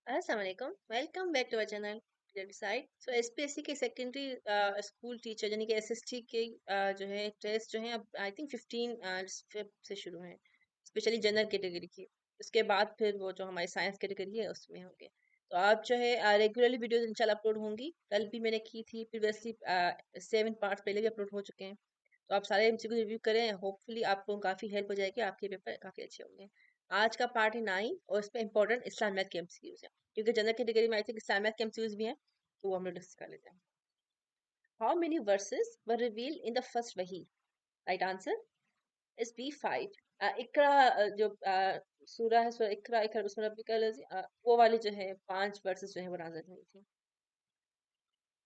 अस्सलाम वालेकुम welcome back to our channel website. So SPSC के सेकेंडरी स्कूल टीचर यानी कि एसएसटी के जो है टेस्ट जो है अब आई थिंक 15 से शुरू हैं, स्पेशली जनरल कैटेगरी की। उसके बाद फिर वो जो हमारी साइंस कैटेगरी है उसमें होंगे। तो आप जो है रेगुलरली वीडियोस इंशाल्लाह अपलोड होंगी। कल भी मैंने की थी, प्रीवियसली 7 पार्ट पहले भी अपलोड हो चुके हैं। तो आप सारे एमसीक्यू रिव्यू करें, होपफुली आपको काफ़ी हेल्प हो जाएगी, आपके पेपर काफ़ी अच्छे होंगे। आज का पार्ट है 9 और इसमें इंपॉर्टेंट इस्लाम मैथ के एमसीक्यूज हैं, क्योंकि जनरल कैटेगरी में आई थिंक इस्लाम मैथ के एमसीक्यूज भी हैं, तो वो हम लोग डिस्कस कर लेते हैं। How many verses were revealed in the first वही? Right answer is B 5। इकरा जो सूरा है, सूरा इकरा इकरा उसमें रब्बी का वो वाली जो है 5 वर्सेस जो है वो नाज़िल हुई थी।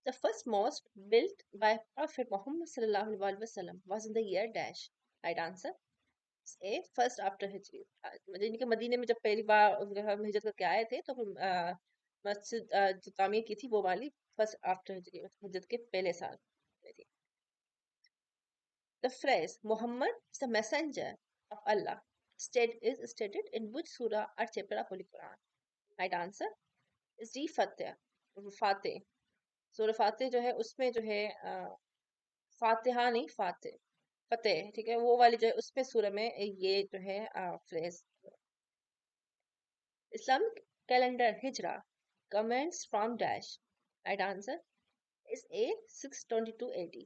The first mosque built by Prophet Muhammad sallallahu alaihi wasallam was in the year dash. Right answer A first after हिजरी। मतलब कि मदीने में जब पहली बार हम हिजरत करके आए थे तो फिर मस्जिद जो तामीर की थी वो वाली फर्स्ट आफ्टर हिजरी, हिजरत के पहले साल में थी। The phrase Mohammed is the messenger of Allah is stated in which surah or chapter of Holy Quran? Right answer is D फतेह फातिह। सूरह फातिह जो है उसमें जो है फातिहा नहीं फातिह फतेह, ठीक है, वो वाली जो है उसमें सूरह में ये जो है phrase. Islamic calendar Hijra commences from dash. Right answer is A 622 AD.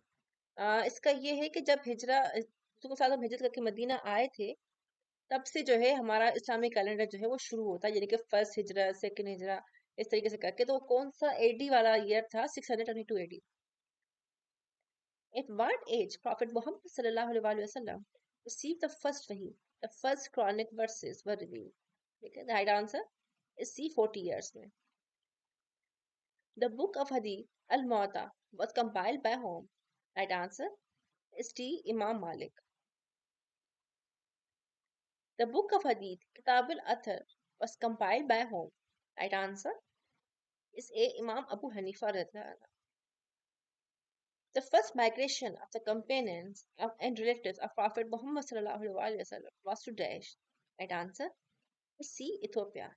इसका ये है कि जब हिजरा तो साल हम हिजरत करके मदीना आए थे, तब से जो है हमारा इस्लामिक कैलेंडर जो है वो शुरू होता है, यानी कि फर्स्ट हिजरा सेकंड हिजरा इस तरीके से करके। तो कौन सा एडी वाला ईयर था? 622 AD. At what age Prophet Muhammad sallallahu alaihi wasallam received the first wahi? The first Quranic verses were revealed. ठीक है, the right answer is C 40 years में। The Book of Hadith al-Muwatta was compiled by whom? Right answer is D. Imam Malik. The Book of Hadith Kitab al-Athar was compiled by whom? Right answer is A. Imam Abu Hanifa radhiyallahu anhu. The first migration of the companions and relatives of Prophet Muhammad sallallahu alaihi wasallam was to dash. Right answer is C. Ethiopia.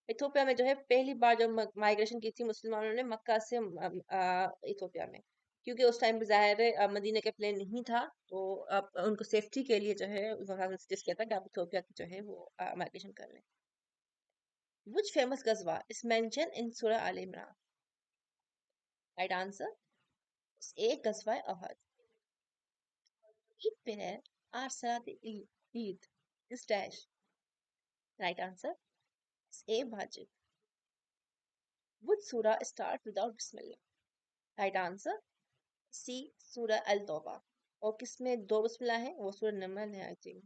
Ethiopia में जो है पहली बार जब migration की थी मुसलमानों ने मक्का से इथोपिया में, क्योंकि उस टाइम पे ज़ाहिर है मदीना के प्लेन नहीं था, तो अब उनको सेफ्टी के लिए जो है सजेस्ट किया था कि आप इथोपिया की जो है वो माइग्रेशन कर लें। Which famous गजवा is mentioned in Surah Al Imran? Right answer is A. गजवा Uhud. Eid prayer or Salat Eid is dash. Right answer is A. Wajib. Which surah starts without Bismillah? Right answer सी सूरह अल तौबा। और किसमें दो बिस्मिल्लाह है? वो सूरह नमल है आई think.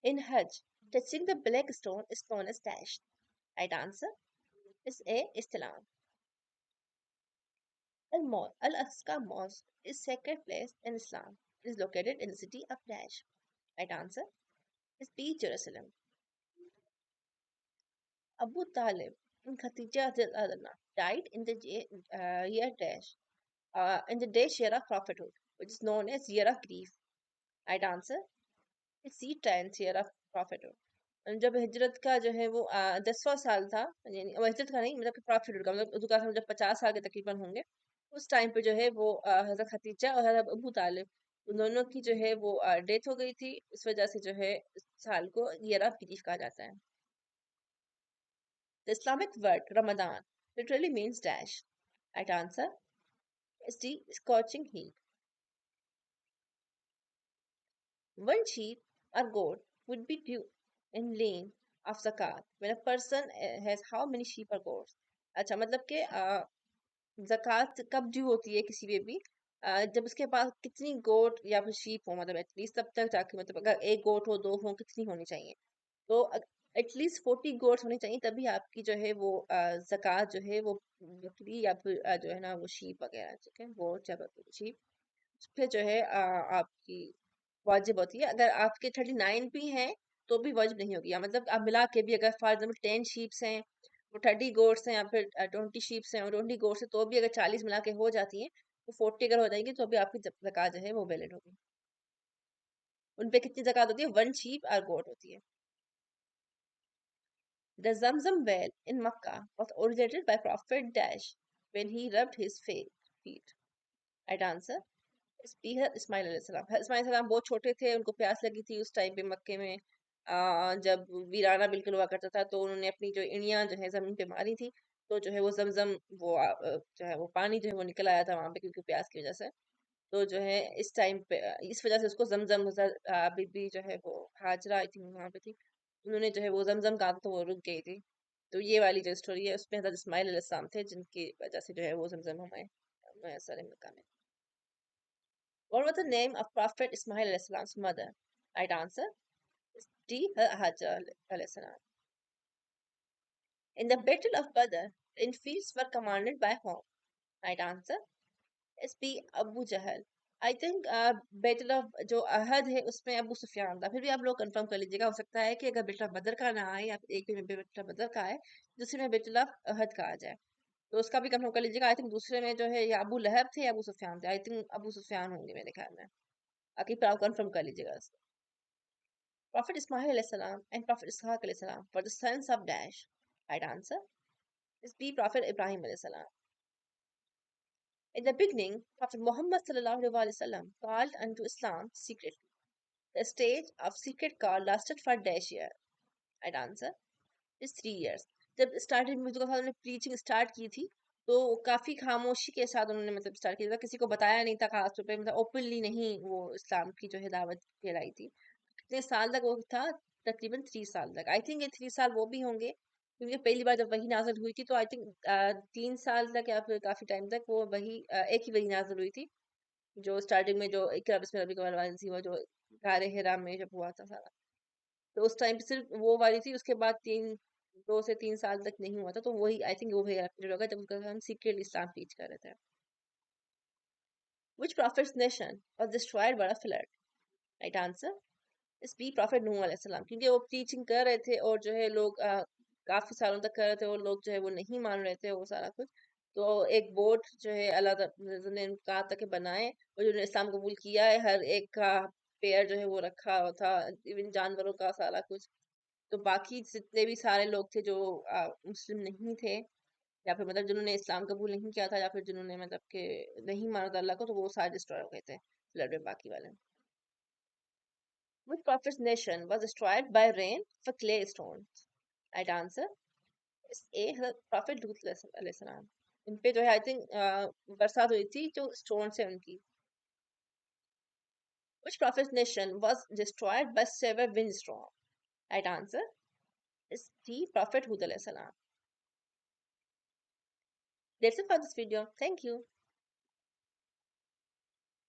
In Hajj touching the black stone is known as dash. Right answer is A Islam. Al Aqsa mosque is sacred place in Islam, is located in the city of dash. Right answer is B Jerusalem. Abu Talib and Khadija died in the year dash, in the dash year of prophethood, which is known as year of grief. Right answer is C 10th year of prophethood. जब हिजरत का जो है वो 10वां साल था, यानी वो हिजरत का नहीं, मतलब कि प्रॉफिट का, मतलब उसका जब 50 साल के तकरीबन होंगे उस टाइम पे जो है वो हजरत खदीजा और हजरत अबू तालिब उन दोनों की जो है वो डेथ हो गई थी। इस वजह से जो है इस साल को ईयर ऑफ ग्रीफ कहा जाता है। The Islamic word Ramadan literally means dash. Right answer is D scorching heat. One sheep or goat would be due in lane of zakat when a person has how many sheep or goats? अच्छा, मतलब कि ज़कात कब due होती है किसी पे भी? जब उसके पास कितनी गोट या फिर शीप हो, मतलब एटलीस्ट तब तक जाके, मतलब अगर एक गोट हो, दो हो, कितनी होनी चाहिए? तो एटलीस्ट 40 गोट्स होनी चाहिए, तभी आपकी जो है वो ज़कात जो है वो बकरी या फिर जो है ना वो शीप वगैरह, ठीक है, वो शीप फिर जो है आपकी वाजिब होती है। अगर आपके 39 भी हैं तो भी वाजिब नहीं होगी, या मतलब आप मिला के भी, अगर फॉर एग्जाम्पल 10 शीप्स हैं, वो 30 गोट्स हैं, या फिर 20 शीप्स हैं और 20 गोट्स हैं, तो भी अगर 40 मिला के हो जाती हैं, तो 40 अगर हो जाएंगी तो भी आपकी ज़कात जो है वो वैलिड होगी। उन पे कितनी ज़कात होती है? 1 शीप और गोट होती है। The Zamzam well in Makkah was originated by Prophet Dash when he rubbed his feet. Right answer is B है इस्माइल अलैहिस्सलाम। इस्माइल अलैहिस्सलाम बहुत छोटे थे, उनको प्यास लगी थी उस टाइम पे मक्के में। जब वीराना बिल्कुल हुआ करता था, तो उन्होंने अपनी जो एड़ियाँ जो है ज़मीन पे मारी थी, तो जो है वो ज़मज़म वो जो है वो पानी जो है वो निकल आया था वहाँ पे, क्योंकि प्यास की वज़ह से। तो जो है इस टाइम पे इस वज़ह से उसको ज़मज़म बीबी जो है वो हाजरा आई थिंक वहाँ पे थी। उन्होंने जो है वो ज़मज़म कहा तो वो रुक गई थी। तो ये वाली जो स्टोरी है उसमें हज़रत इस्माइल अलैहिस्सलाम थे, जिनकी वज़ह से जो है वो ज़मज़म हमें मैसर है मक्का में। What was the name of Prophet Ismail alayhi salam's mother? Right answer is D. Hajar alayhi salam. In the Battle of Badr, the Infidels were commanded by whom? Right answer is B. Abu Jahl. I think battle of जो अहद है उसमें अबू सुफियान था। फिर भी आप लोग confirm कर लीजिएगा, हो सकता है कि अगर बैटल ऑफ बदर का ना आए या फिर एक में बैटल ऑफ बदर का है, दूसरे में बैटल ऑफ अहद का आ जाए, तो उसका भी कंफर्म कर लीजिएगा। आई थिंक दूसरे में जो है या अबू लहब थे या अबू सुफियान थे। आई थिंक अबू सुफियान होंगे मेरे ख्याल में। आगे पर आप कंफर्म कर लीजिएगा। Prophet Ismail alayhi salam and Prophet Ishaq alayhi salam were the sons of Dash. Right answer is B. Prophet Ibrahim alayhi salam. In the beginning, Prophet Muhammad sallallahu alaihi wasallam called unto Islam secretly. The stage of secret call lasted for dash year. Right answer is 3 years. जब starting में जो उन्होंने preaching start की थी, तो काफी खामोशी के साथ उन्होंने मतलब स्टार्ट किया था, किसी को बताया नहीं था खास तौर पे, मतलब ओपनली नहीं वो इस्लाम की जो है दावत फैलाई थी। कितने साल तक वो था? तकरीबन 3 साल तक। आई थिंक ये 3 साल वो भी होंगे, क्योंकि पहली बार जब वही नाजिल हुई थी, तो आई थिंक 3 साल तक या फिर काफी टाइम तक वो वही एक ही वही नाजिल हुई थी, जो स्टार्टिंग में जो इकरा बिस्मिल्लाह रब्बिकल वाली थी, वो जो गारे हिरा में जब हुआ था सारा, तो उस टाइम पे सिर्फ वो वाली थी। उसके बाद 2 से 3 साल तक नहीं हुआ था, तो वही आई थिंक वो वही पीरियड होगा जब उनका हम सीक्रेटली इस्लाम टीच कर रहे थे। Which prophet's nation was destroyed by a flood? Right answer इस बी प्रॉफिट नूह अलैहिस्सलाम, क्योंकि वो टीचिंग कर रहे थे और जो है लोग काफी सालों तक कर रहे थे, और लोग जो है वो नहीं मान रहे थे वो सारा कुछ। तो एक बोट जो है अल्लाह ने कहा था कि बनाए, और जिन्होंने इस्लाम कबूल किया है हर एक का पेयर जो है वो रखा हुआ था, इवन जानवरों का सारा कुछ। तो बाकी जितने भी सारे लोग थे जो मुस्लिम नहीं थे, या फिर मतलब जिन्होंने इस्लाम कबूल नहीं किया था, या फिर जिन्होंने मतलब के नहीं माना था अल्लाह को, तो वो सारे डिस्ट्रॉय हो गए थे फ्लड में बाकी वाले। Which prophet's nation was destroyed by rain for clay stones? Right answer is A. Prophet Lut alayhi salam. इन पे जो है आई थिंक बरसात हुई थी जो स्टोन से उनकी। Which prophet's nation was destroyed by severe windstorm? Right answer is D. Prophet Hud alayhi salam. That's it for this video. Thank you.